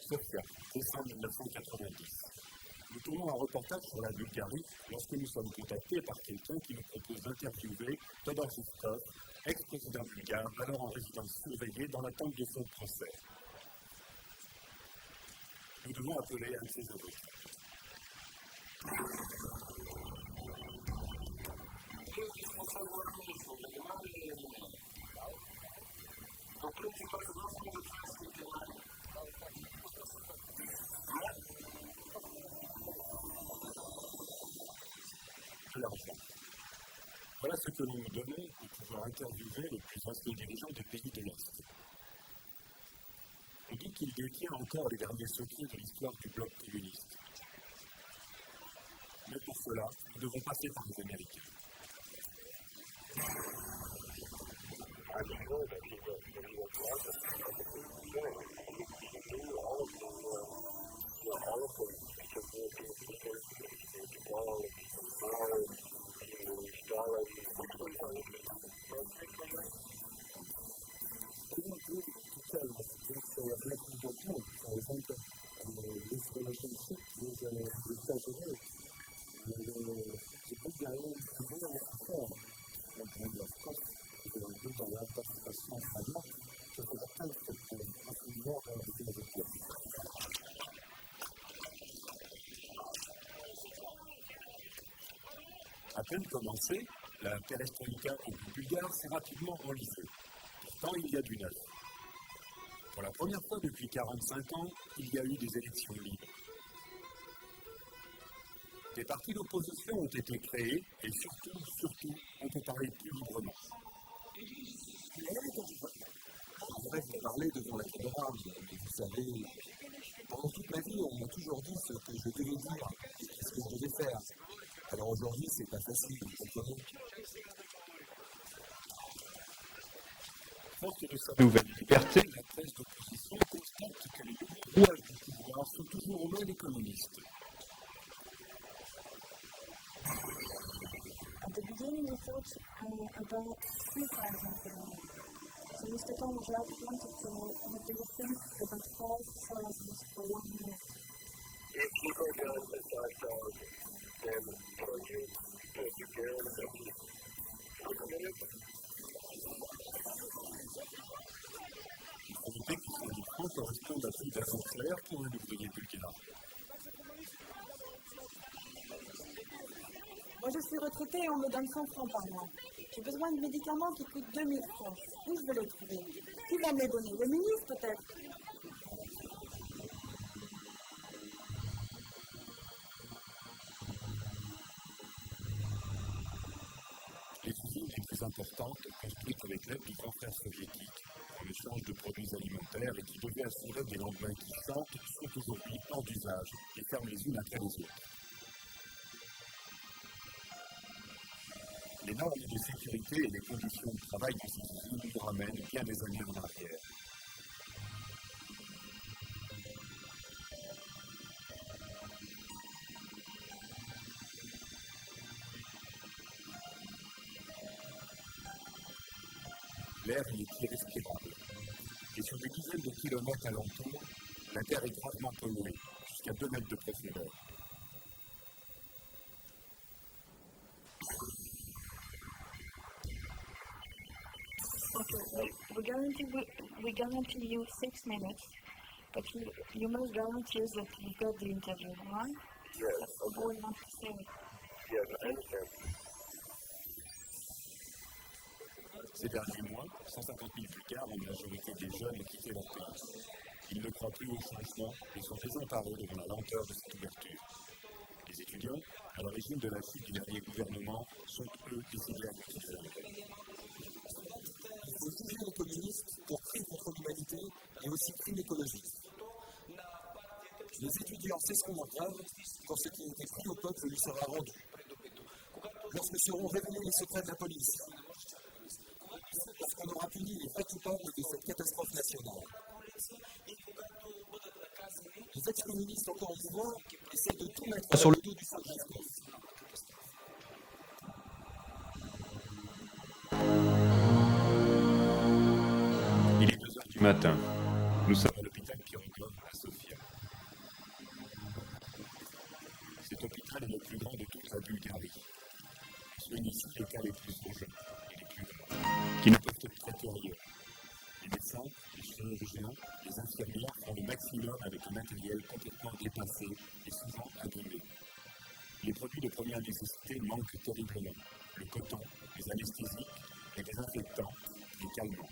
Sofia, décembre 1990. Nous tournons un reportage sur la Bulgarie lorsque nous sommes contactés par quelqu'un qui nous propose d'interviewer Todor Zhivkov, ex-président bulgare, alors en résidence surveillée dans l'attente de son procès. Nous devons appeler un de ses avocats. L'argent. Voilà ce que l'on nous donnait pour pouvoir interviewer les plus anciens dirigeants des pays de l'Est. On dit qu'il détient encore les derniers secrets de l'histoire du bloc communiste. Mais pour cela, nous devons passer par les Américains. À peine commencée, la perestroïka au goût bulgare s'est rapidement enlisée. Pourtant, il y a du neuf. Pour la première fois depuis 45 ans, il y a eu des élections libres. Des partis d'opposition ont été créés et surtout, on peut parler plus librement. Je voudrais vous parler devant la caméra, mais vous savez, pendant toute ma vie, on m'a toujours dit ce que je devais dire et ce que je devais faire. Alors aujourd'hui, c'est pas facile, vous comprenez. Forte de sa nouvelle liberté, la presse d'opposition constate que les rouages du pouvoir sont toujours aux mains des communistes. At the beginning, we thought about 3,000 people. So Mr. Tomaszak wanted to know what they would think about 5,000 for 1 year. If people got the 5,000, then project prepare the minute. Il faut noter que ces différences correspondent à plus d'argent clair pour un ouvrier bulgare. Moi, je suis retraitée et on me donne 100 francs par mois. J'ai besoin de médicaments qui coûtent 2000 francs. Où je vais les trouver? Qui va me les donner? Le ministre, peut-être? Les usines les plus importantes, construites avec l'aide du grand frère soviétique, en échange de produits alimentaires et qui devaient assurer des lendemains qui chantent, sont aujourd'hui hors d'usage et ferment les unes après les autres. Les normes de sécurité et les conditions de travail de ces usines nous ramènent bien des années en arrière. L'air y est irrespirable. Et sur des dizaines de kilomètres alentour, la terre est gravement polluée, jusqu'à 2 mètres de profondeur. Okay, we guarantee you 6 minutes, but you must guarantee us that you got the interview, right? Yes, That's all we want to say. yes, I understand. Ces derniers mois, 150 000 Bulgares, en majorité des jeunes, ont quitté leur pays. Ils ne croient plus au changement et sont désemparés devant la lenteur de cette ouverture. Les étudiants, à l'origine de la chute du dernier gouvernement, sont eux décidés à quitter leur pays. Il faut juger les communistes pour crimes contre l'humanité et aussi crimes écologiques. Les étudiants cesseront leur grève quand ce qui a été pris au peuple lui sera rendu. Lorsque seront révélés les secrets de la police, lorsqu'on aura puni les vrais coupables de cette catastrophe nationale. Les ex-communistes encore au pouvoir essaient de tout mettre sur le dos du Zhivkov. Il est 2 heures du matin. Nous sommes à l'hôpital Pirogov à Sofia. Cet hôpital est le plus grand de toute la Bulgarie. Soigne ici les cas les plus urgents et les plus graves, qui ne peuvent être traités ailleurs. Les médecins, les chirurgiens, les infirmières font le maximum avec un matériel complètement dépassé et souvent abîmé. Les produits de première nécessité manquent terriblement. Le coton, les anesthésiques, les désinfectants, les calmants.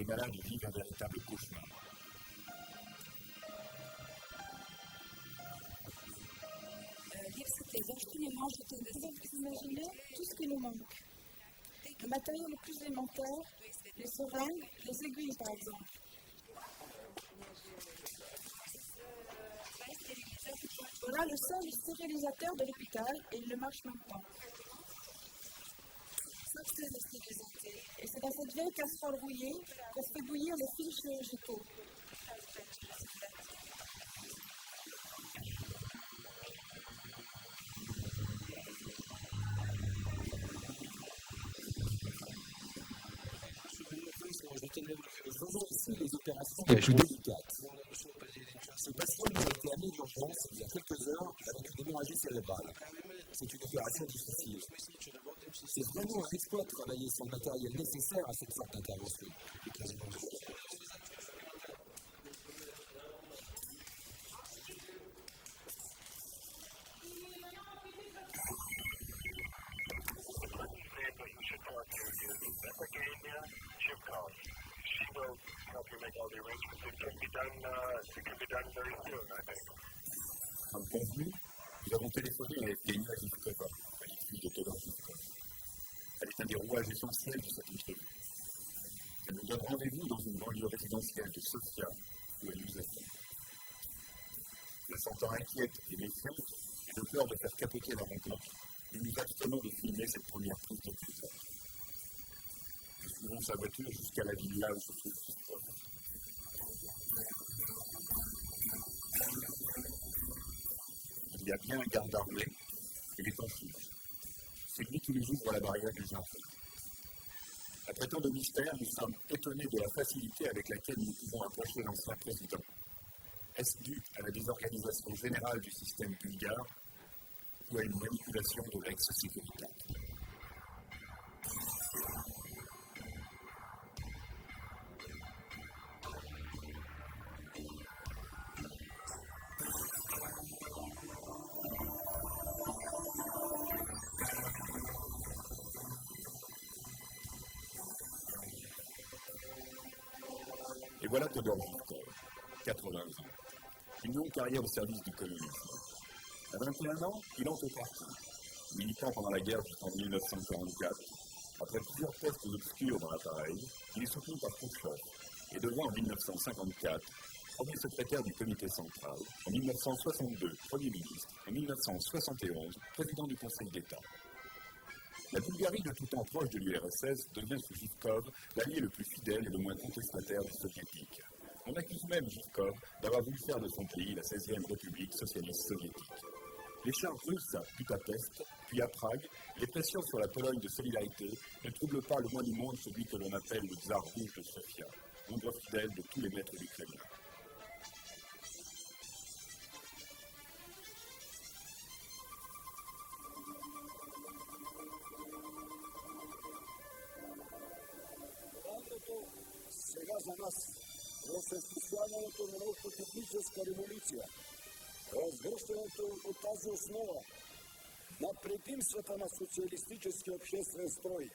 Les malades vivent un véritable cauchemar. Vous pouvez imaginer tout ce qui nous manque. Le matériel le plus élémentaire, les seringues, les aiguilles par exemple. Voilà le seul stérilisateur de l'hôpital et il ne marche même pas. Et c'est dans cette vieille casserole rouillée qu'on fait bouillir les fils chirurgicaux. Faisons ici les opérations les plus délicates. Ce patient a été amené d'urgence il y a quelques heures avec une hémorragie cérébrale. C'est une opération difficile. C'est vraiment un exploit de travailler sans le matériel nécessaire à cette sorte d'intervention. Help you make all the arrangements. It can be done very soon, I think. Comme convenu, nous avons téléphoné à Evgenia Zivkova, la fille de Todor Zivkov. Elle est un des rouages essentiels de cette entrevue. Elle nous donne rendez-vous dans une banlieue résidentielle de Sofia, où elle nous attend. La sentant inquiète et méfiante, et de peur de faire capoter la rencontre, nous nous abstenons de filmer cette première prise de contact. Nous suivons sa voiture jusqu'à la villa où se trouve Zivkov. Il y a bien un garde armé, il est en fuite. C'est lui qui nous ouvre la barrière du jardin. Après tant de mystères, nous sommes étonnés de la facilité avec laquelle nous pouvons approcher l'ancien président. Est-ce dû à la désorganisation générale du système bulgare ou à une manipulation de l'ex-sécurité? Et voilà Todor Zivkov, 80 ans. Une longue carrière au service du communisme. À 21 ans, il entre au parti. Militant pendant la guerre jusqu'en 1944, après plusieurs postes obscurs dans l'appareil, il est soutenu par Khrouchtchev et devient en 1954 premier secrétaire du comité central, en 1962 premier ministre, en 1971 président du Conseil d'État. La Bulgarie, de tout temps proche de l'URSS, devient sous Zivkov l'allié le plus fidèle et le moins contestataire des soviétiques. On accuse même Zivkov d'avoir voulu faire de son pays la 16e République socialiste soviétique. Les chars russes à Budapest, puis à Prague, les pressions sur la Pologne de solidarité ne troublent pas le moins du monde celui que l'on appelle le tsar rouge de Sofia, nombre fidèle de tous les maîtres du Kremlin. Сега за нас осъществяването на научно-техническа революция, разгръщането от тази основа на предимствата на социалистическия обществен строй,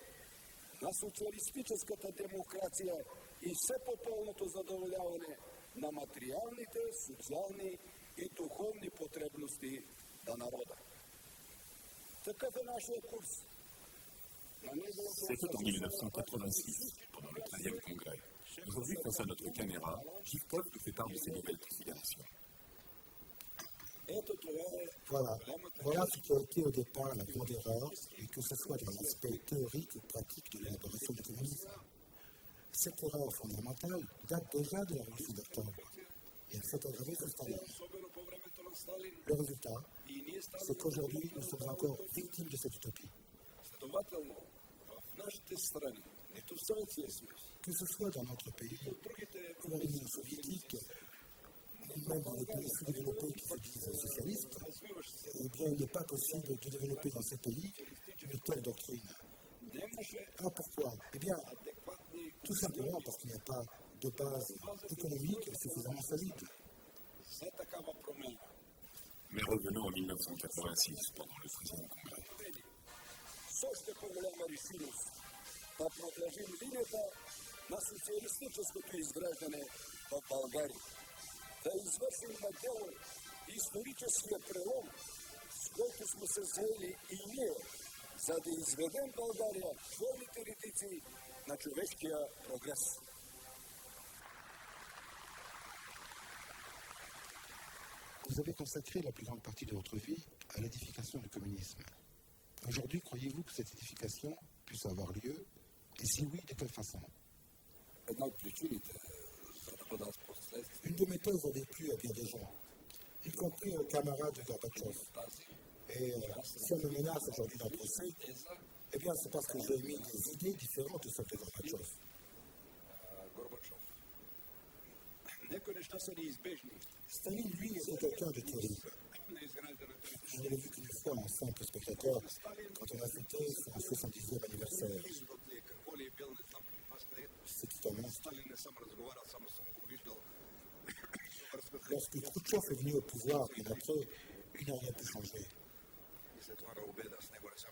на социалистическата демокрация и все по-пълното задоволяване на материалните, социални и духовни потребности на народа. Такъв е нашия курс. C'était en 1986, pendant le 13e congrès. Aujourd'hui, face à notre caméra, Zivkov nous fait part de ses nouvelles considérations. Voilà ce qui a été au départ la grande erreur, et que ce soit dans l'aspect théorique ou pratique de l'élaboration du communisme. Cette erreur fondamentale date déjà de la Révolution d'octobre, et elle s'est aggravée sous Staline. Le résultat, c'est qu'aujourd'hui, nous sommes encore victimes de cette utopie. Que ce soit dans notre pays ou dans l'Union soviétique, même dans les pays sous-développés qui se disent socialistes, eh bien, il n'est pas possible de développer dans ces pays une telle doctrine. Ah, pourquoi? Eh bien, tout simplement parce qu'il n'y a pas de base économique suffisamment solide. Mais revenons en 1986, pendant le 13e congrès. Sošte problema рešили pa predložili vidjeti na socijalističko izgrađene v Bolgariji. Da izvršili na delu istorički prelom s kojim smo se zeli i nije, za da izvedem Bolgarija svoj teoretici na človeškija progres. Vous avez consacré la plus grande partie de votre vie à l'édification du communisme. Aujourd'hui, croyez-vous que cette édification puisse avoir lieu? Et si oui, de quelle façon? Une de mes thèses a déplu à bien des gens, y compris un camarade de Gorbatchev. Et si on me menace aujourd'hui d'un procès, eh bien c'est parce que j'ai émis des idées différentes de celles de Gorbatchev. Staline, lui, était quelqu'un de terrible. Je ne l'ai vu qu'une fois en simple spectateur, quand on a fêté son 70e anniversaire. C'était un monstre. Lorsque Khrouchtchev est venu au pouvoir, bien après, il n'a rien pu changer.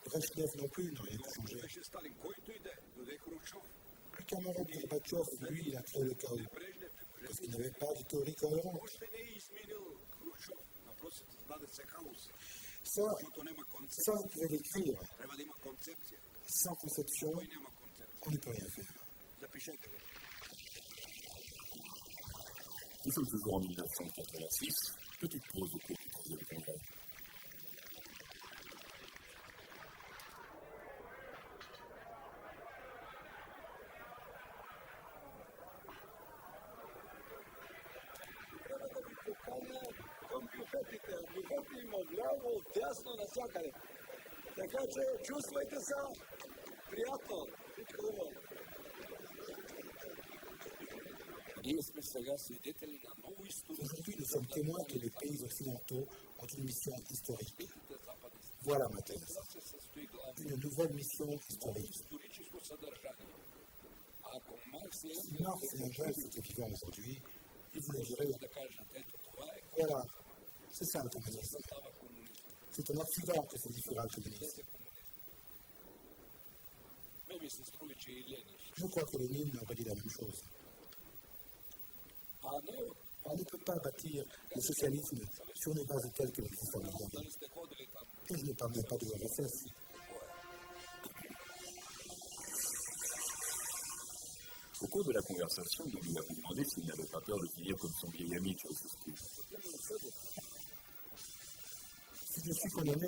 Brezhnev non plus n'a rien pu changer. Le camarade Gorbatchev, lui, il a créé le chaos, parce qu'il n'avait pas de théorie cohérente. Ça, vous pouvez l'écrire. Sans conception, on ne peut rien faire. Nous sommes toujours en 1986, petite pause au cours du 13e congrès. Bufeti ima glavo, desno, nasvakade. Така че чувствайте се приятно, всичко хубаво. Ние сме сега свидетели на ново история. Aujourd'hui, nous sommes témoins que les pays occidentaux ont une mission historique. Voilà ma thèse. Une nouvelle mission historique. Si Marx et Engels étaient vivants aujourd'hui, ils vous le diraient. Voilà, c'est ça le communisme. C'est en Occident que se diffusera le communisme. Je crois que Lénine aurait dit la même chose. On ne peut pas bâtir le socialisme sur une base telle que l'existe aujourd'hui. Et je ne parle même pas de l'URSS. Au cours de la conversation, nous lui avons demandé s'il n'avait pas peur de finir comme son vieil ami Ceausescu. Si je suis condamné,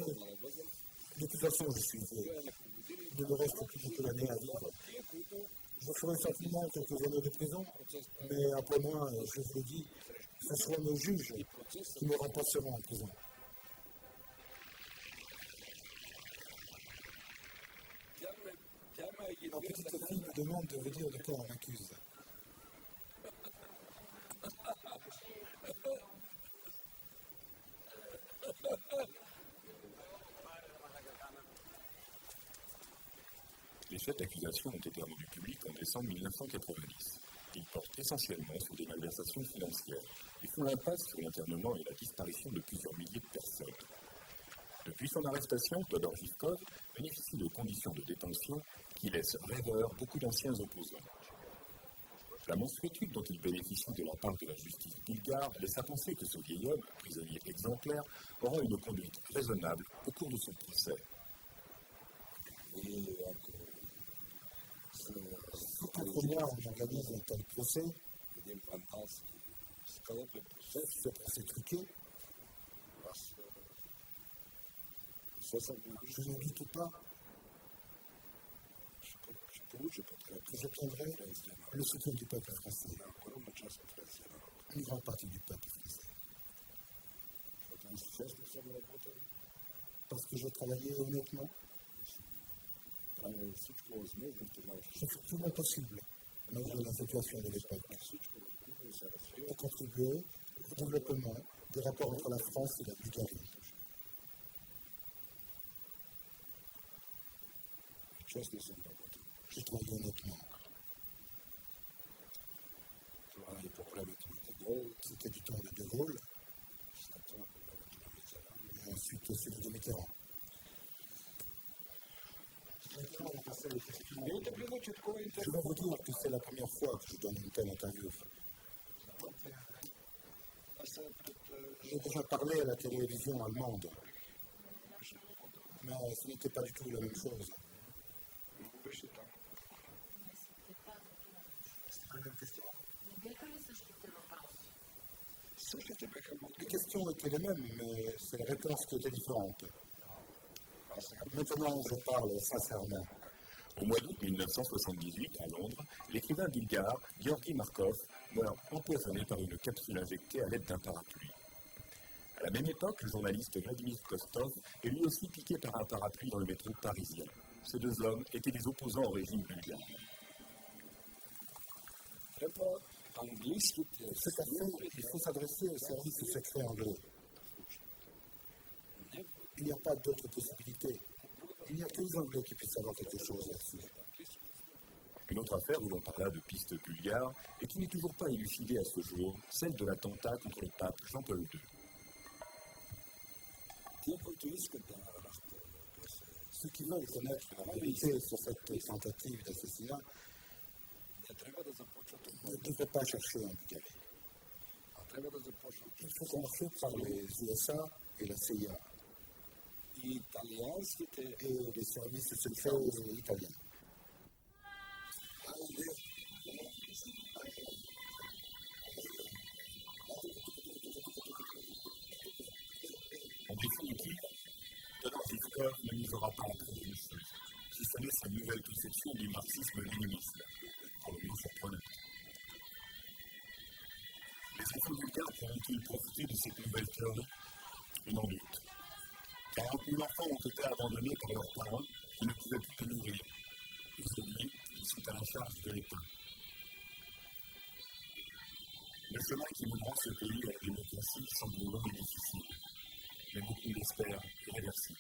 de toute façon je suis vieux. Il ne me reste plus beaucoup d'années à vivre. Je ferai certainement quelques années de prison, mais après moi, je vous le dis, ce seront nos juges qui me remplaceront en prison. Ma petite fille me demande de vous dire de quoi on m'accuse. Les faits d'accusations ont été rendus publics en décembre 1990. Ils portent essentiellement sur des malversations financières et font l'impasse sur l'internement et la disparition de plusieurs milliers de personnes. Depuis son arrestation, Todor Zhivkov bénéficie de conditions de détention qui laissent rêveurs beaucoup d'anciens opposants. La mansuétude dont il bénéficie de la part de la justice bulgare laisse à penser que ce vieil homme, prisonnier exemplaire, aura une conduite raisonnable au cours de son procès. Si contre moi on organise un tel procès, ce procès truqué, je ne doute pas que j'obtiendrai le soutien du peuple français, une grande partie du peuple français. Parce que j'ai travaillé honnêtement, j'ai fait tout mon possible malgré la situation de l'époque, pour contribuer au développement des rapports entre la France et la Bulgarie. Je trouve honnêtement. C'était du temps de De Gaulle, et ensuite celui de Mitterrand. Je vais vous dire que c'est la première fois que je donne une telle interview. J'ai déjà parlé à la télévision allemande, mais ce n'était pas du tout la même chose. Les questions étaient les mêmes, mais c'est les réponses qui étaient différentes. Maintenant, je parle sincèrement. Au mois d'août 1978, à Londres, l'écrivain bulgare Georgi Markov meurt empoisonné par une capsule injectée à l'aide d'un parapluie. À la même époque, le journaliste Vladimir Kostov est lui aussi piqué par un parapluie dans le métro parisien. Ces deux hommes étaient des opposants au régime bulgare. C'est à fait, il faut s'adresser aux services secrets anglais. Il n'y a pas d'autre possibilité. Il n'y a que les Anglais qui puissent savoir quelque chose là-dessus. Une autre affaire où l'on parla de pistes bulgares et qui n'est toujours pas élucidée à ce jour, celle de l'attentat contre le pape Jean-Paul II. Ceux qui veulent connaître la vérité sur cette tentative d'assassinat ne devraient pas chercher en Bulgarie. Il faut commencer par les USA et la CIA et les services secrets italiens. En définitive, Todor Zhivkov ne nous aura pas appris une chose, si ce n'est sa nouvelle conception du marxisme-léninisme, pour le moins surprenante. Les enfants bulgares pourront-ils profiter de cette nouvelle théorie? On en doute. 40 000 enfants ont été abandonnés par leurs parents qui ne pouvaient plus les nourrir. Aujourd'hui, ils sont à la charge de l'État. Le chemin qui mènera ce pays à la démocratie semble long et difficile, mais beaucoup l'espèrent irréversible.